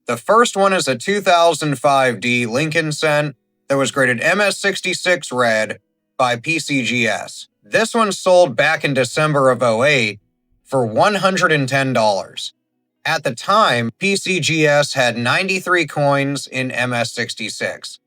The first one is a 2005D Lincoln cent that was graded MS66 red by PCGS. This one sold back in December of '08 for $110. At the time, PCGS had 93 coins in MS66.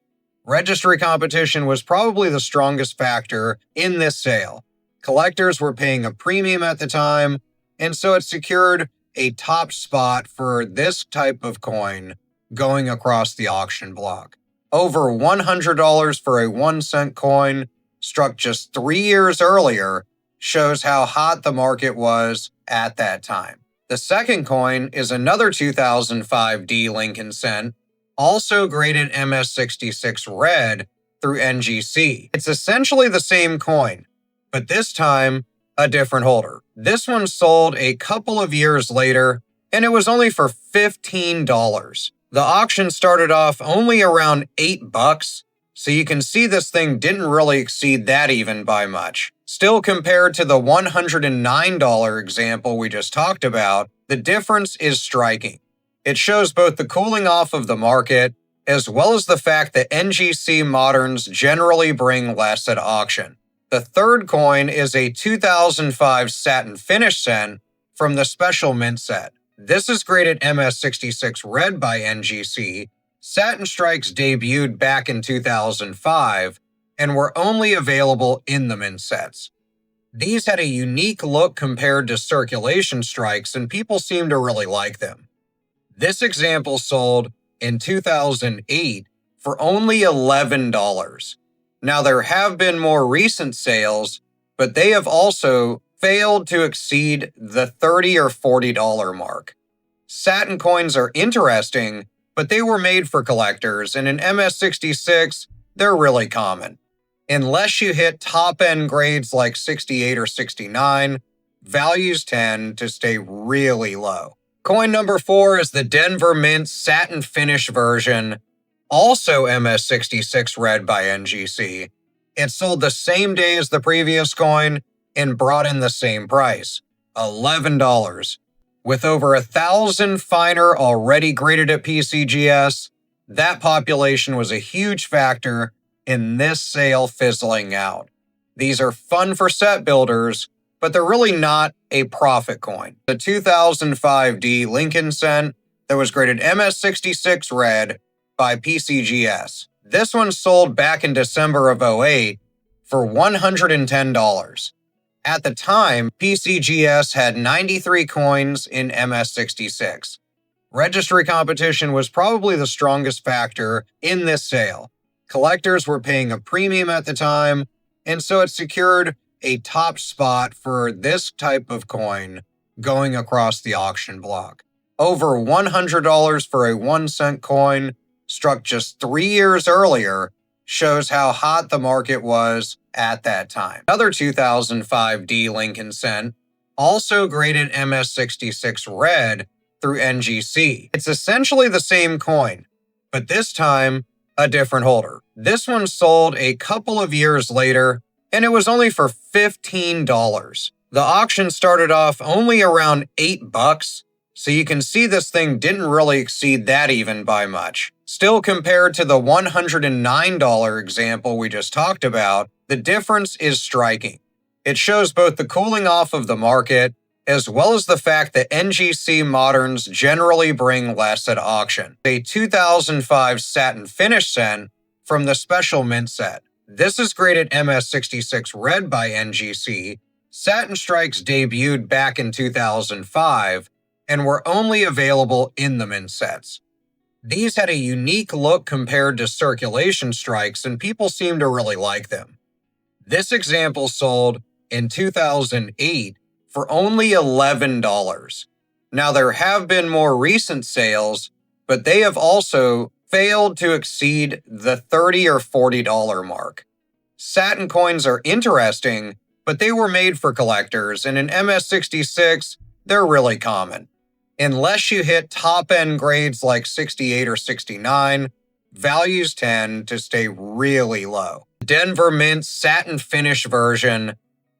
Registry competition was probably the strongest factor in this sale. Collectors were paying a premium at the time, and so it secured a top spot for this type of coin going across the auction block. Over $100 for a 1-cent coin struck just 3 years earlier shows how hot the market was at that time. The second coin is another 2005D Lincoln cent, also graded MS66 red through NGC. It's essentially the same coin, but this time a different holder. This one sold a couple of years later, and it was only for $15. The auction started off only around $8, so you can see this thing didn't really exceed that even by much. Still, compared to the $109 example we just talked about, the difference is striking. It shows both the cooling off of the market, as well as the fact that NGC moderns generally bring less at auction. The third coin is a 2005 satin finish cent from the special mint set. This is graded MS66 red by NGC. Satin strikes debuted back in 2005 and were only available in the mint sets. These had a unique look compared to circulation strikes, and people seemed to really like them. This example sold in 2008 for only $11. Now, there have been more recent sales, but they have also failed to exceed the $30 or $40 mark. Satin coins are interesting, but they were made for collectors, and in MS66, they're really common. Unless you hit top-end grades like 68 or 69, values tend to stay really low. Coin number 4 is the Denver Mint satin finish version, also MS66 red by NGC. It sold the same day as the previous coin and brought in the same price, $11. With over 1,000 finer already graded at PCGS, that population was a huge factor in this sale fizzling out. These are fun for set builders, but they're really not a profit coin. The 2005D Lincoln cent that was graded MS66 red by PCGS. This one sold back in December of '08 for $110. At the time, PCGS had 93 coins in MS66. Registry competition was probably the strongest factor in this sale. Collectors were paying a premium at the time, and so it secured a top spot for this type of coin going across the auction block. Over $100 for a 1-cent coin struck just 3 years earlier shows how hot the market was at that time. Another 2005D Lincoln cent, also graded MS66 red through NGC. It's essentially the same coin, but this time a different holder. This one sold a couple of years later, and it was only for $15. The auction started off only around $8, so you can see this thing didn't really exceed that even by much. Still, compared to the $109 example we just talked about, the difference is striking. It shows both the cooling off of the market, as well as the fact that NGC moderns generally bring less at auction. A 2005 satin finish cent from the special mint set. This is graded MS66 red by NGC. Satin strikes debuted back in 2005 and were only available in the mint sets. These had a unique look compared to circulation strikes, and people seemed to really like them. This example sold in 2008 for only $11. Now, there have been more recent sales, but they have also failed to exceed the $30 or $40 mark. Satin coins are interesting, but they were made for collectors, and in MS66, they're really common. Unless you hit top-end grades like 68 or 69, values tend to stay really low. Denver Mint satin finish version,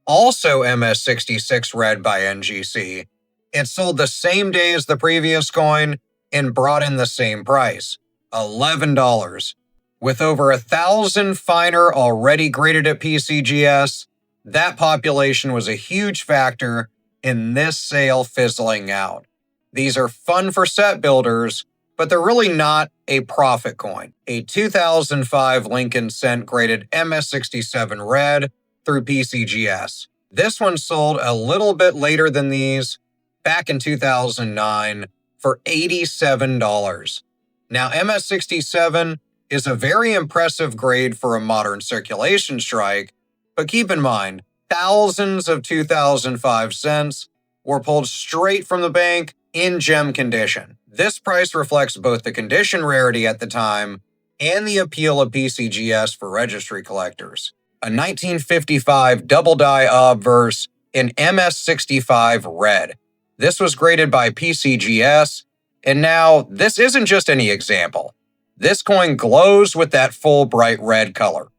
also MS66 red by NGC. It sold the same day as the previous coin and brought in the same price, $11. With over 1,000 finer already graded at PCGS, that population was a huge factor in this sale fizzling out. These are fun for set builders, but they're really not a profit coin. A 2005 Lincoln Cent graded MS67 Red through PCGS. This one sold a little bit later than these, back in 2009, for $87. Now, MS67 is a very impressive grade for a modern circulation strike, but keep in mind, thousands of 2005 cents were pulled straight from the bank in gem condition. This price reflects both the condition rarity at the time and the appeal of PCGS for registry collectors. A 1955 Double Die Obverse in MS65 Red. This was graded by PCGS, and now this isn't just any example. This coin glows with that full bright red color.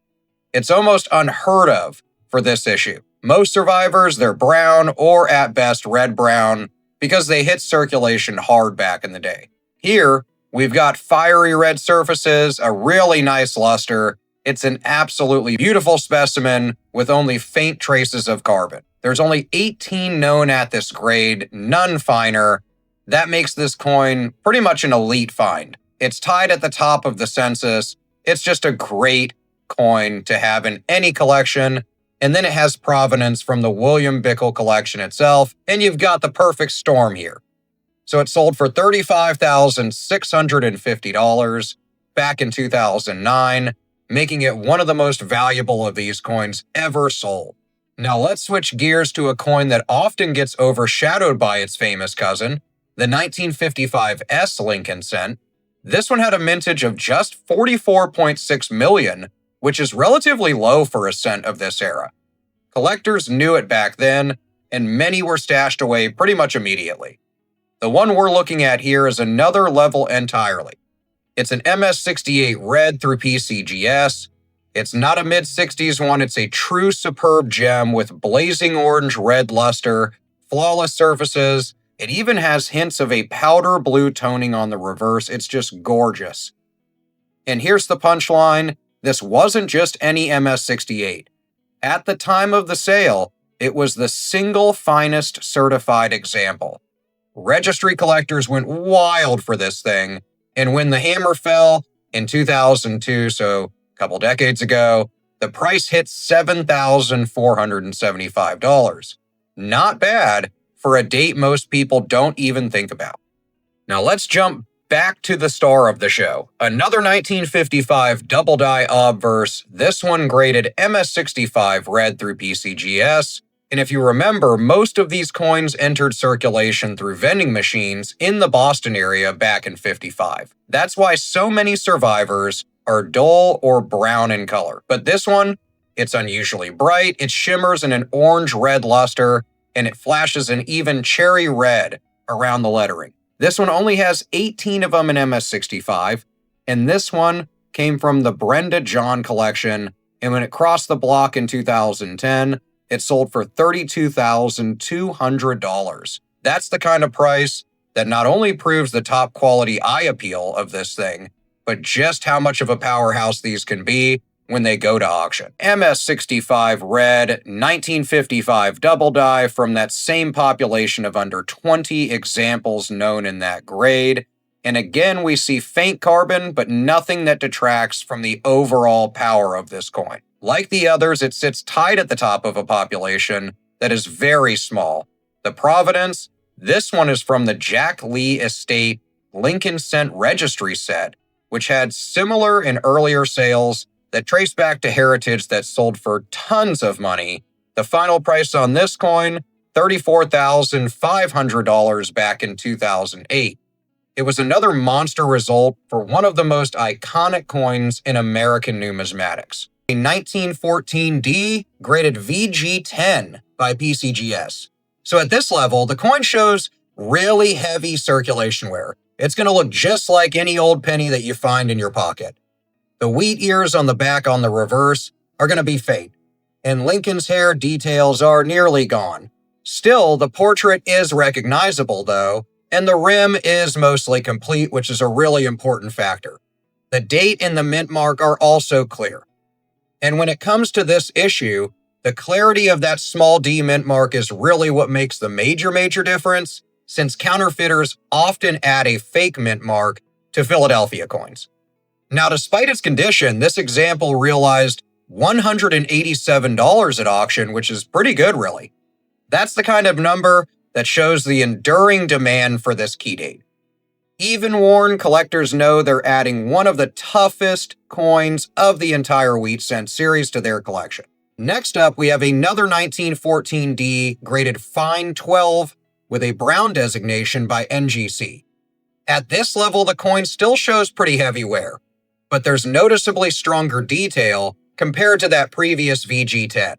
It's almost unheard of for this issue. Most survivors, they're brown or at best red-brown because they hit circulation hard back in the day. Here, we've got fiery red surfaces, a really nice luster. It's an absolutely beautiful specimen with only faint traces of carbon. There's only 18 known at this grade, none finer. That makes this coin pretty much an elite find. It's tied at the top of the census. It's just a great coin to have in any collection. And then it has provenance from the William Bickle collection itself, and you've got the perfect storm here. So it sold for $35,650 back in 2009, making it one of the most valuable of these coins ever sold. Now let's switch gears to a coin that often gets overshadowed by its famous cousin, the 1955 S Lincoln Cent. This one had a mintage of just 44.6 million, which is relatively low for a cent of this era. Collectors knew it back then, and many were stashed away pretty much immediately. The one we're looking at here is another level entirely. It's an MS68 Red through PCGS. It's not a mid-60s one, it's a true superb gem with blazing orange red luster, flawless surfaces. It even has hints of a powder blue toning on the reverse. It's just gorgeous. And here's the punchline. This wasn't just any MS68. At the time of the sale, it was the single finest certified example. Registry collectors went wild for this thing, and when the hammer fell in 2002, so a couple decades ago, the price hit $7,475. Not bad for a date most people don't even think about. Now let's jump back to the star of the show. Another 1955 Double Die Obverse, this one graded MS65 Red through PCGS. And if you remember, most of these coins entered circulation through vending machines in the Boston area back in '55. That's why so many survivors are dull or brown in color. But this one, it's unusually bright, it shimmers in an orange-red luster, and it flashes an even cherry red around the lettering. This one only has 18 of them in MS65, and this one came from the Brenda John collection, and when it crossed the block in 2010, it sold for $32,200. That's the kind of price that not only proves the top quality eye appeal of this thing, but just how much of a powerhouse these can be when they go to auction. MS65 Red, 1955 Double Die from that same population of under 20 examples known in that grade. And again, we see faint carbon, but nothing that detracts from the overall power of this coin. Like the others, it sits tight at the top of a population that is very small. The provenance, this one is from the Jack Lee Estate Lincoln Cent Registry set, which had similar and earlier sales that trace back to heritage that sold for tons of money. The final price on this coin, $34,500 back in 2008. It was another monster result for one of the most iconic coins in American numismatics. A 1914 D graded VG10 by PCGS. So at this level, the coin shows really heavy circulation wear. It's going to look just like any old penny that you find in your pocket. The wheat ears on the back on the reverse are going to be faint, and Lincoln's hair details are nearly gone. Still, the portrait is recognizable though, and the rim is mostly complete, which is a really important factor. The date and the mint mark are also clear. And when it comes to this issue, the clarity of that small d mint mark is really what makes the major difference, since counterfeiters often add a fake mint mark to Philadelphia coins. Now, despite its condition, this example realized $187 at auction, which is pretty good, really. That's the kind of number that shows the enduring demand for this key date. Even worn, collectors know they're adding one of the toughest coins of the entire wheat cent series to their collection. Next up, we have another 1914D graded fine 12 with a brown designation by NGC. At this level, the coin still shows pretty heavy wear, but there's noticeably stronger detail compared to that previous VG10.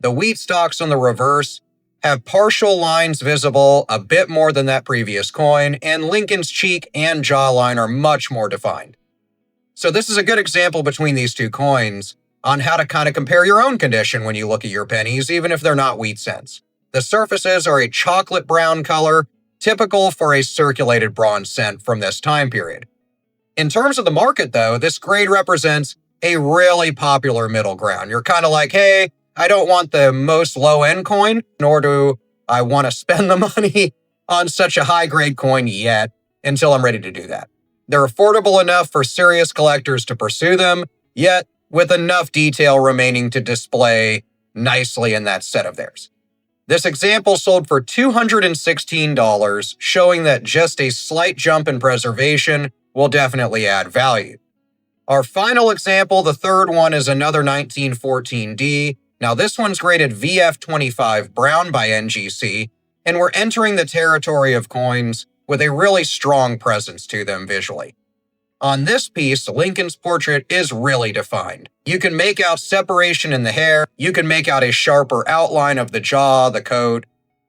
The wheat stalks on the reverse have partial lines visible a bit more than that previous coin, and Lincoln's cheek and jawline are much more defined. So this is a good example between these two coins on how to kind of compare your own condition when you look at your pennies, even if they're not wheat cents. The surfaces are a chocolate brown color, typical for a circulated bronze cent from this time period. In terms of the market, though, this grade represents a really popular middle ground. You're kind of like, hey, I don't want the most low-end coin, nor do I want to spend the money on such a high-grade coin yet until I'm ready to do that. They're affordable enough for serious collectors to pursue them, yet with enough detail remaining to display nicely in that set of theirs. This example sold for $216, showing that just a slight jump in preservation will definitely add value. Our final example, the third one, is another 1914D. Now this one's graded VF25 brown by NGC, and we're entering the territory of coins with a really strong presence to them visually. On this piece, Lincoln's portrait is really defined. You can make out separation in the hair, you can make out a sharper outline of the jaw, the coat.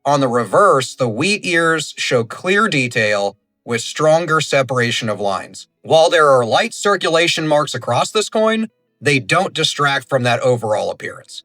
On the reverse, the wheat ears show clear detail with stronger separation of lines. While there are light circulation marks across this coin, they don't distract from that overall appearance.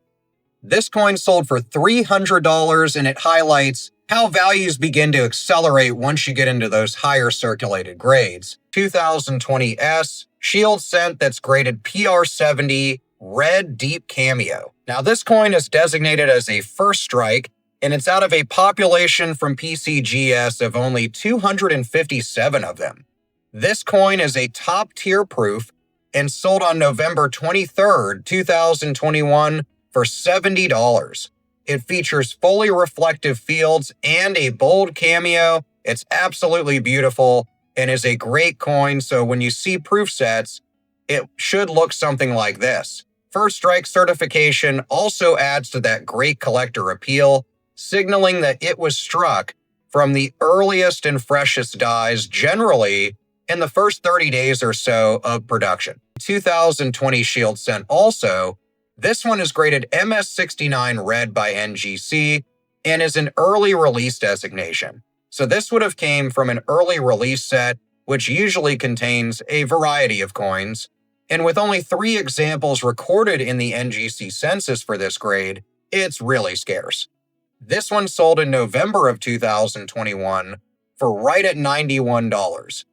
This coin sold for $300, and it highlights how values begin to accelerate once you get into those higher circulated grades. 2020S Shield Cent that's graded PR70 red deep cameo. Now this coin is designated as a first strike, and it's out of a population from PCGS of only 257 of them. This coin is a top tier proof and sold on November 23rd, 2021 for $70. It features fully reflective fields and a bold cameo. It's absolutely beautiful and is a great coin, so when you see proof sets, it should look something like this. First strike certification also adds to that great collector appeal, signaling that it was struck from the earliest and freshest dies, generally in the first 30 days or so of production. 2020 Shield Cent also. This one is graded MS69 red by NGC and is an early release designation. So this would have came from an early release set, which usually contains a variety of coins. And with only 3 examples recorded in the NGC census for this grade, it's really scarce. This one sold in November of 2021 for right at $91.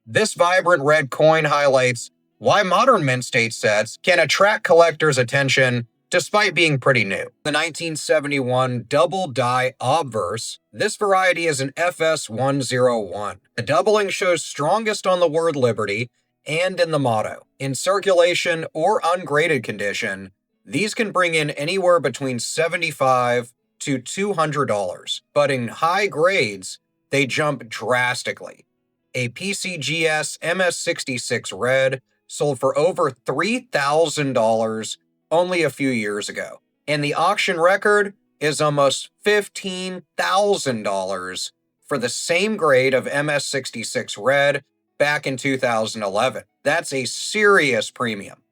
This vibrant red coin highlights why modern mint state sets can attract collectors' attention despite being pretty new. The 1971 Double Die Obverse, this variety is an FS101. The doubling shows strongest on the word liberty and in the motto. In circulation or ungraded condition, these can bring in anywhere between $75 to $200, but in high grades, they jump drastically. A PCGS MS66 red sold for over $3,000 only a few years ago, and the auction record is almost $15,000 for the same grade of MS66 red back in 2011. That's a serious premium.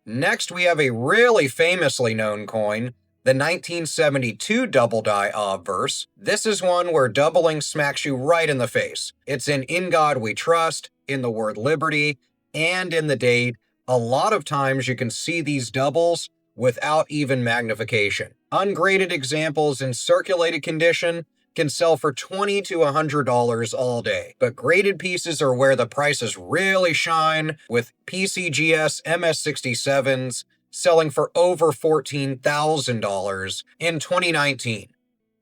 Next, we have a really famously known coin, the 1972 Double Die Obverse. This is one where doubling smacks you right in the face. It's in God We Trust, in the word liberty, and in the date. A lot of times you can see these doubles without even magnification. Ungraded examples in circulated condition can sell for $20 to $100 all day. But graded pieces are where the prices really shine, with PCGS MS67s selling for over $14,000 in 2019.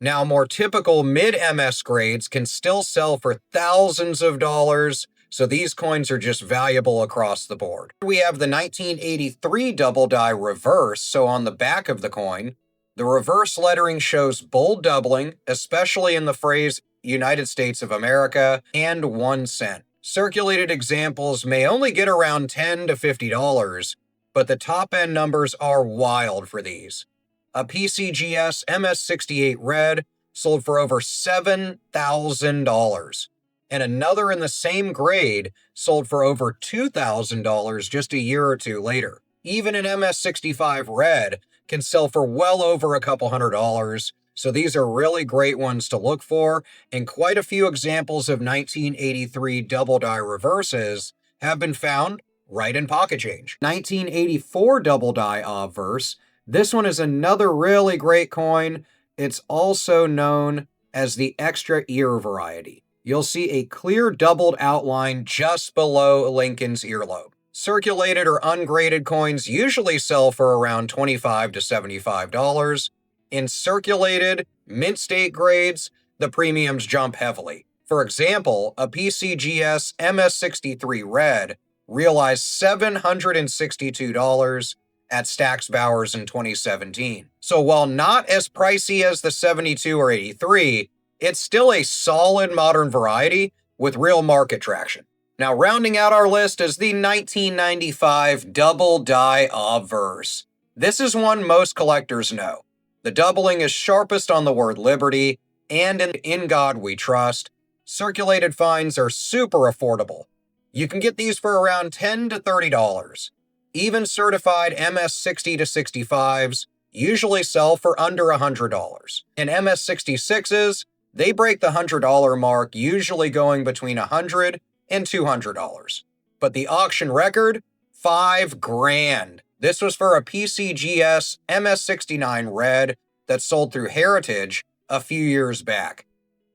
Now, more typical mid-MS grades can still sell for thousands of dollars, so these coins are just valuable across the board. We have the 1983 Double Die Reverse, so on the back of the coin, the reverse lettering shows bold doubling, especially in the phrase United States of America and 1 cent. Circulated examples may only get around $10 to $50, but the top-end numbers are wild for these. A PCGS MS68 Red sold for over $7,000, and another in the same grade sold for over $2,000 just a year or two later. Even an MS65 Red can sell for well over a couple $100, so these are really great ones to look for, and quite a few examples of 1983 Double Die Reverses have been found right in Pocket Change. 1984 Double Die Obverse. This one is another really great coin. It's also known as the extra ear variety. You'll see a clear doubled outline just below Lincoln's earlobe. Circulated or ungraded coins usually sell for around $25 to $75. In circulated, mint state grades, the premiums jump heavily. For example, a PCGS MS63 Red realized $762 at Stack's Bowers in 2017. So while not as pricey as the 72 or 83, it's still a solid modern variety with real market traction. Now, rounding out our list is the 1995 Double Die Obverse. This is one most collectors know. The doubling is sharpest on the word liberty, and in God We Trust. Circulated finds are super affordable. You can get these for around $10 to $30. Even certified MS60 to 65s usually sell for under $100. And MS66s, they break the $100 mark, usually going between $100 and $200. But the auction record, $5,000. This was for a PCGS MS69 Red that sold through Heritage a few years back.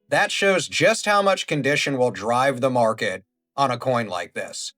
That shows just how much condition will drive the market on a coin like this.